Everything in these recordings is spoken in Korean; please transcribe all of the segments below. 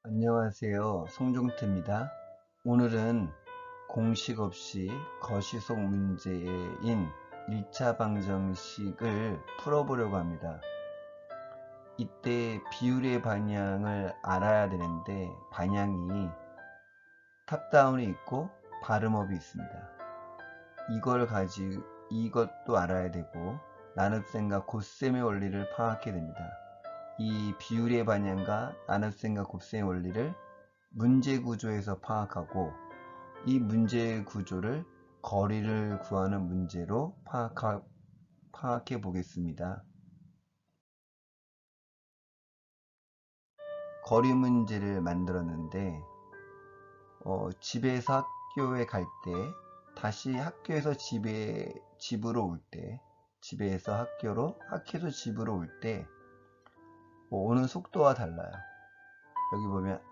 안녕하세요. 송종태입니다. 오늘은 공식 없이 거시속 문제인 1차 방정식을 풀어보려고 합니다. 이때 비율의 방향을 알아야 되는데 방향이 탑다운이 있고 바름업이 있습니다. 이것도 알아야 되고 나눗셈과 곱셈의 원리를 파악해야 됩니다. 이 비율의 방향과 나눗셈과 곱셈의 원리를 문제 구조에서 파악하고 이 문제 구조를 거리를 구하는 문제로 파악해 보겠습니다. 거리 문제를 만들었는데 집에서 학교에 갈 때, 다시 학교에서 집으로 올 때, 집에서 학교로, 학교에서 집으로 올 때 오는 속도가 달라요. 여기 보면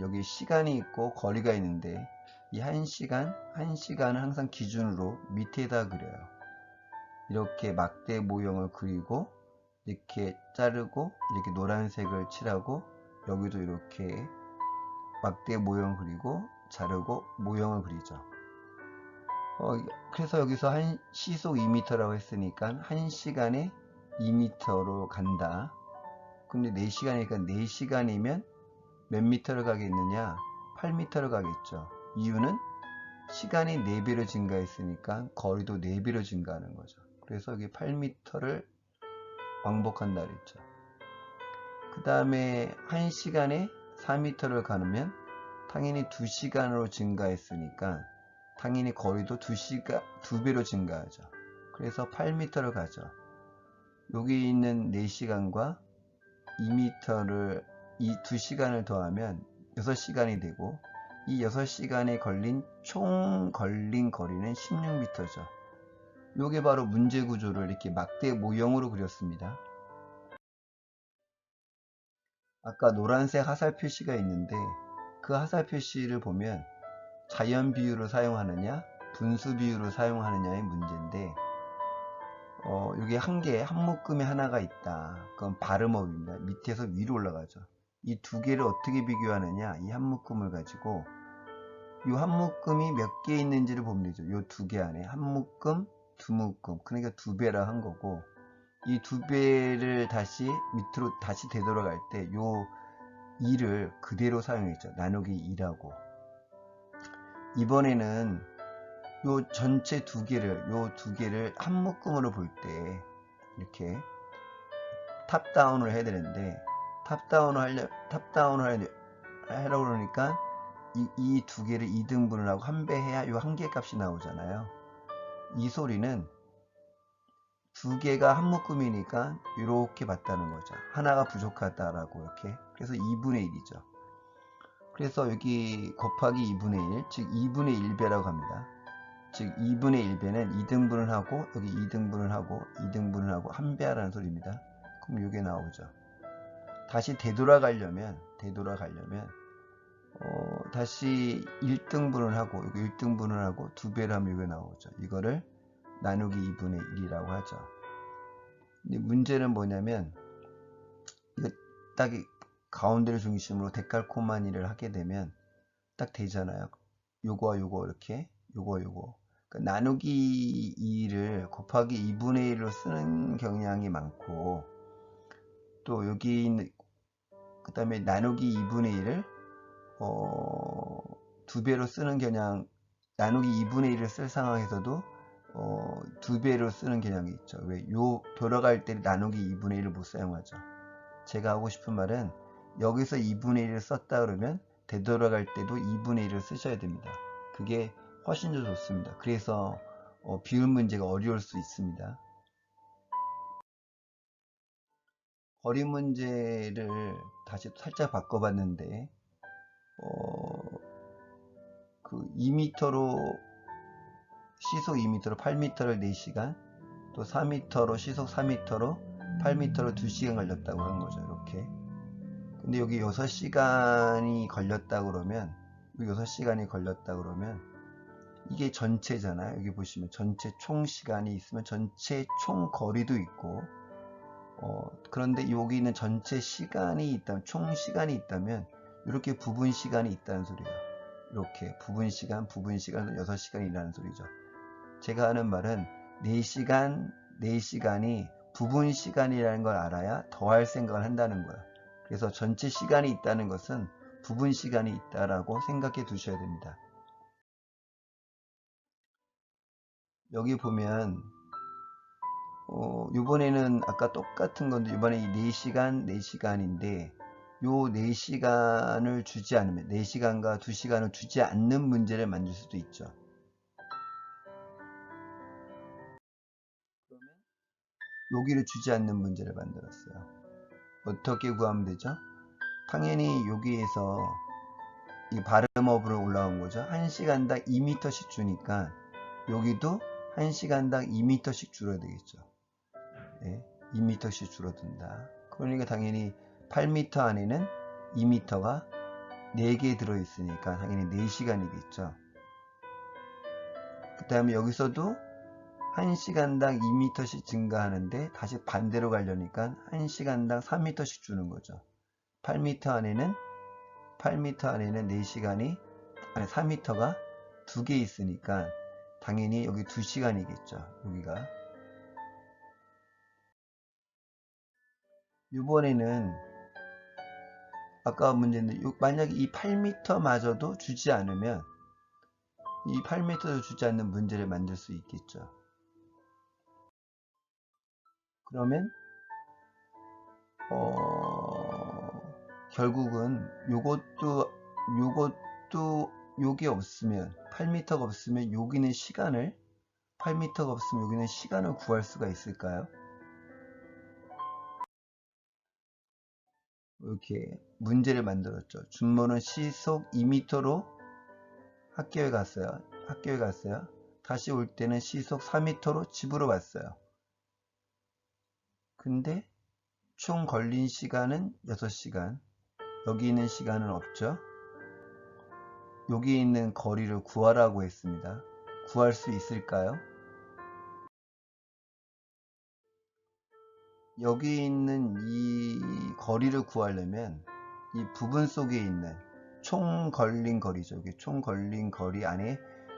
여기 시간이 있고 거리가 있는데 이 1시간을 항상 기준으로 밑에다 그려요. 이렇게 막대 모형을 그리고 이렇게 자르고 이렇게 노란색을 칠하고 여기도 이렇게 막대 모형 그리고 자르고 모형을 그리죠. 그래서 여기서 시속 2m라고 했으니까 1시간에 2m로 간다. 근데 4시간이니까 4시간이면 몇 미터를 가겠느냐? 8m를 가겠죠. 이유는 시간이 4배로 증가했으니까 거리도 4배로 증가하는 거죠. 그래서 여기 8m를 왕복한다 그랬죠. 그 다음에 1시간에 4m를 가면 당연히 2시간으로 증가했으니까 당연히 거리도 2배로 증가하죠. 그래서 8m를 가죠. 여기 있는 4시간과 2m를 이 2시간을 더하면 6시간이 되고 이 6시간에 총 걸린 거리는 16m죠. 요게 바로 문제 구조를 이렇게 막대 모형으로 그렸습니다. 아까 노란색 화살 표시가 있는데 그 화살 표시를 보면 자연 비율을 사용하느냐 분수 비율을 사용하느냐의 문제인데 여기 한 묶음에 하나가 있다. 그건 바름업입니다. 밑에서 위로 올라가죠. 이 두 개를 어떻게 비교하느냐, 이 한 묶음을 가지고 이 한 묶음이 몇 개 있는지를 보면 되죠. 이 두 개 안에 한 묶음, 두 묶음, 그러니까 2배라 한 거고 이 2배를 다시 밑으로 다시 되돌아갈 때 요 2를 그대로 사용했죠. 나누기 2라고. 이번에는 요 전체 두 개를 한 묶음으로 볼 때 이렇게 탑다운을 해야 되는데 탑다운을 하려고 그러니까 이 두 개를 2등분을 하고 한 배 해야 요 한 개 값이 나오잖아요. 이 소리는 두 개가 한 묶음이니까 이렇게 봤다는 거죠. 하나가 부족하다라고 이렇게. 그래서 2분의 1이죠. 그래서 여기 곱하기 2분의 1, 즉 2분의 1배라고 합니다. 즉 2분의 1배는 2등분을 하고 여기 2등분을 하고 2등분을 하고 한 배 하라는 소리입니다. 그럼 이게 나오죠. 다시 되돌아가려면 다시 1등분을 하고 여기 1등분을 하고 2배를 하면 이게 나오죠. 이거를 나누기 2분의 1이라고 하죠. 근데 문제는 뭐냐면 이거 딱 가운데를 중심으로 데칼코마니를 하게 되면 딱 되잖아요. 요거와 요거 이렇게 요거 그러니까 나누기 2를 곱하기 2분의 1로 쓰는 경향이 많고 또 여기 있는 그 다음에 나누기 2분의 1을 2배로 쓰는 경향, 나누기 2분의 1을 쓸 상황에서도 2배로 쓰는 경향이 있죠. 왜? 돌아갈 때 나누기 2분의 1을 못 사용하죠. 제가 하고 싶은 말은 여기서 2분의 1을 썼다 그러면 되돌아갈 때도 2분의 1을 쓰셔야 됩니다. 그게 훨씬 더 좋습니다. 그래서 비율 문제가 어려울 수 있습니다. 거리 문제를 다시 살짝 바꿔봤는데 그 2m로 시속 2m로 8m를 4시간 또 4m로 시속 4m로 8m로 2시간 걸렸다고 한 거죠. 이렇게. 근데 여기 6시간이 걸렸다 그러면 이게 전체잖아요. 여기 보시면 전체 총 시간이 있으면 전체 총 거리도 있고 그런데 여기 있는 전체 시간이 있다면 총 시간이 있다면 이렇게 부분 시간이 있다는 소리예요. 이렇게 부분 시간 6시간이라는 소리죠. 제가 하는 말은 4시간이 부분 시간이라는 걸 알아야 더할 생각을 한다는 거예요. 그래서 전체 시간이 있다는 것은 부분 시간이 있다라고 생각해 두셔야 됩니다. 여기 보면 이번에는 아까 똑같은 건데 이번에 이 4시간인데 요 4시간을 주지 않으면 4시간과 2시간을 주지 않는 문제를 만들 수도 있죠. 그러면 여기를 주지 않는 문제를 만들었어요. 어떻게 구하면 되죠? 당연히 여기에서 이 발음업으로 올라온 거죠. 1시간당 2m씩 주니까 여기도 1시간당 2m씩 줄어야 되겠죠. 네, 2m씩 줄어든다. 그러니까 당연히 8m 안에는 2m가 4개 들어있으니까 당연히 4시간이겠죠. 그 다음에 여기서도 1시간당 2m씩 증가하는데 다시 반대로 가려니까 1시간당 3m씩 주는 거죠. 8m 안에는 4시간이, 아니 4m가 2개 있으니까 당연히 여기 2시간이겠죠. 여기가. 이번에는 아까 문제인데 만약에 이 8m마저도 주지 않으면 이 8m도 주지 않는 문제를 만들 수 있겠죠. 그러면 결국은 요것도 요게 없으면 8m가 없으면 여기는 시간을 8m가 없으면 여기는 시간을 구할 수가 있을까요? 이렇게 문제를 만들었죠. 준모는 시속 2m로 학교에 갔어요. 다시 올 때는 시속 4m로 집으로 왔어요. 근데 총 걸린 시간은 6시간. 여기 있는 시간은 없죠. 여기 있는 거리를 구하라고 했습니다. 구할 수 있을까요? 여기 있는 이 거리를 구하려면 이 부분 속에 있는 총 걸린 거리죠. 여기 총 걸린 거리 안에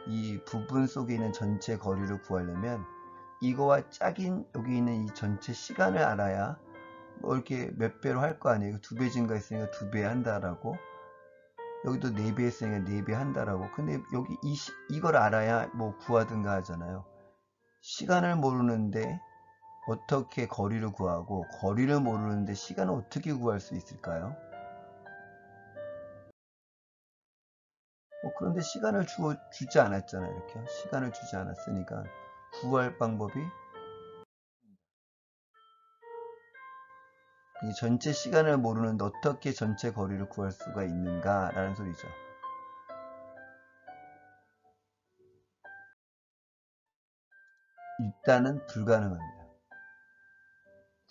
이 부분 속에 있는 전체 거리를 구하려면 이거와 짝인 여기 있는 이 전체 시간을 알아야 뭐 이렇게 몇 배로 할 거 아니에요. 2배 증가했으니까 2배 한다라고, 여기도 4배 했으니까 4배 한다라고. 근데 여기 이걸 알아야 뭐 구하든가 하잖아요. 시간을 모르는데 어떻게 거리를 구하고, 거리를 모르는데 시간을 어떻게 구할 수 있을까요? 그런데 시간을 주지 않았잖아요. 이렇게 시간을 주지 않았으니까 구할 방법이 이 전체 시간을 모르는데 어떻게 전체 거리를 구할 수가 있는가 라는 소리죠. 일단은 불가능합니다.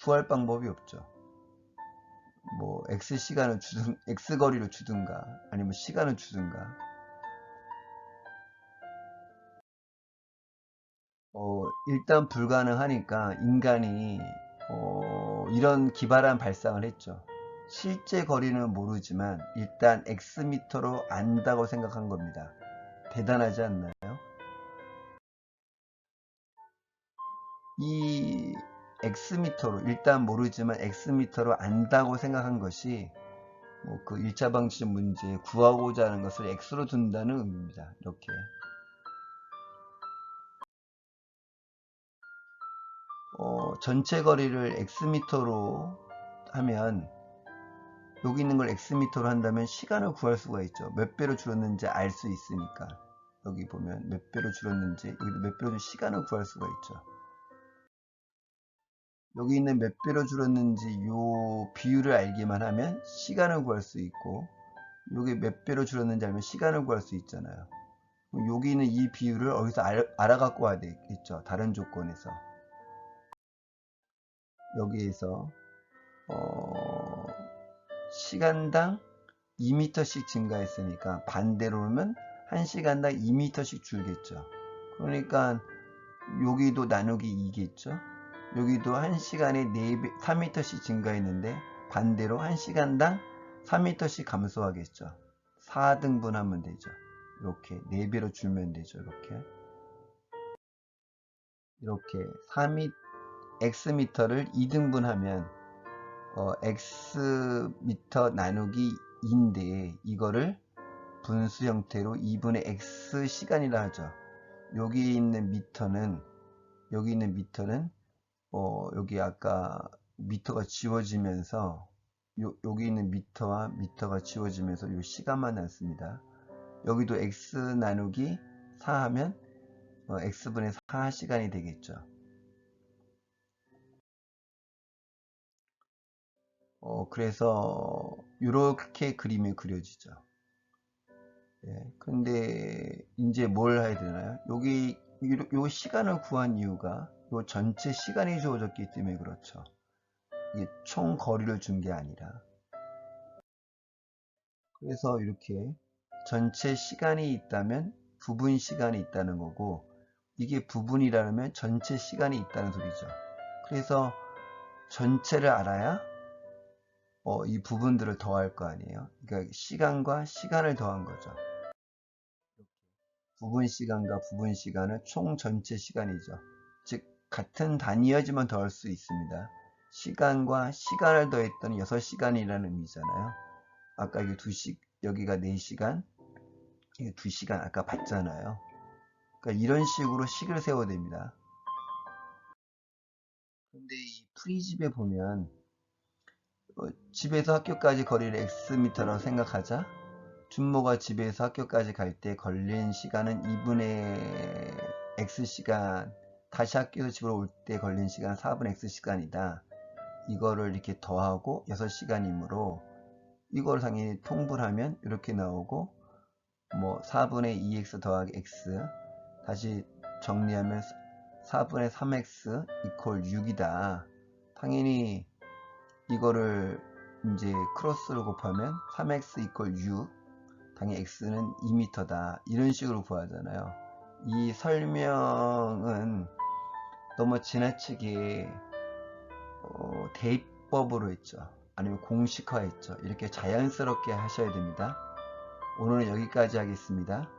구할 방법이 없죠. 뭐 x 시간을 주든 x 거리를 주든가 아니면 시간을 주든가. 일단 불가능하니까 인간이 이런 기발한 발상을 했죠. 실제 거리는 모르지만 일단 x미터로 안다고 생각한 겁니다. 대단하지 않나요? 이 x미터로, 일단 모르지만 x미터로 안다고 생각한 것이 뭐 그 1차 방정식 문제에 구하고자 하는 것을 x로 둔다는 의미입니다. 이렇게. 전체 거리를 x미터로 하면 여기 있는 걸 x미터로 한다면 시간을 구할 수가 있죠. 몇 배로 줄었는지 알 수 있으니까. 여기 보면 몇 배로 줄었는지, 여기도 몇 배로 시간을 구할 수가 있죠. 여기 있는 몇 배로 줄었는지 요 비율을 알기만 하면 시간을 구할 수 있고, 여기 몇 배로 줄었는지 알면 시간을 구할 수 있잖아요. 여기 있는 이 비율을 어디서 알아갖고 와야 되겠죠. 다른 조건에서. 여기에서 시간당 2m씩 증가했으니까 반대로 하면 1시간당 2m씩 줄겠죠. 그러니까 여기도 나누기 2겠죠. 여기도 1시간에 4배, 3m씩 증가했는데 반대로 1시간당 3m씩 감소하겠죠. 4등분 하면 되죠. 이렇게 4배로 줄면 되죠. 이렇게 xm를 2등분 하면 xm 나누기 2인데 이거를 분수 형태로 2분의 x 시간이라 하죠. 여기 있는 미터는 여기 아까 미터가 지워지면서 여기 있는 미터와 미터가 지워지면서 요 시간만 남습니다. 여기도 x 나누기 4 하면 x분의 4시간이 되겠죠. 그래서 이렇게 그림이 그려지죠. 예, 근데 이제 뭘 해야 되나요? 여기 요 시간을 구한 이유가 요 전체 시간이 주어졌기 때문에 그렇죠. 이게 총 거리를 준 게 아니라. 그래서 이렇게 전체 시간이 있다면 부분 시간이 있다는 거고, 이게 부분이라면 전체 시간이 있다는 소리죠. 그래서 전체를 알아야 이 부분들을 더할 거 아니에요. 그러니까 시간과 시간을 더한 거죠. 부분 시간과 부분 시간은 총 전체 시간이죠. 즉 같은 단위여지만 더할 수 있습니다. 시간과 시간을 더했더니 6시간이라는 의미잖아요. 아까 이게 여기가 4시간, 이게 2시간 아까 봤잖아요. 그러니까 이런 식으로 식을 세워야 됩니다. 근데 이 프리집에 보면 집에서 학교까지 거리를 xm라고 생각하자. 준모가 집에서 학교까지 갈 때 걸린 시간은 2분의 x시간, 다시 학교에서 집으로 올 때 걸린 시간은 4분의 x시간이다. 이거를 이렇게 더하고 6시간이므로 이걸 당연히 통분하면 이렇게 나오고, 뭐 4분의 2x 더하기 x, 다시 정리하면 4분의 3x 이퀄 6이다. 당연히 이거를 이제 크로스로 곱하면 3x 이퀄 6, 당연히 x는 2m다. 이런 식으로 구하잖아요. 이 설명은 너무 지나치게 대입법으로 했죠. 아니면 공식화했죠. 이렇게 자연스럽게 하셔야 됩니다. 오늘은 여기까지 하겠습니다.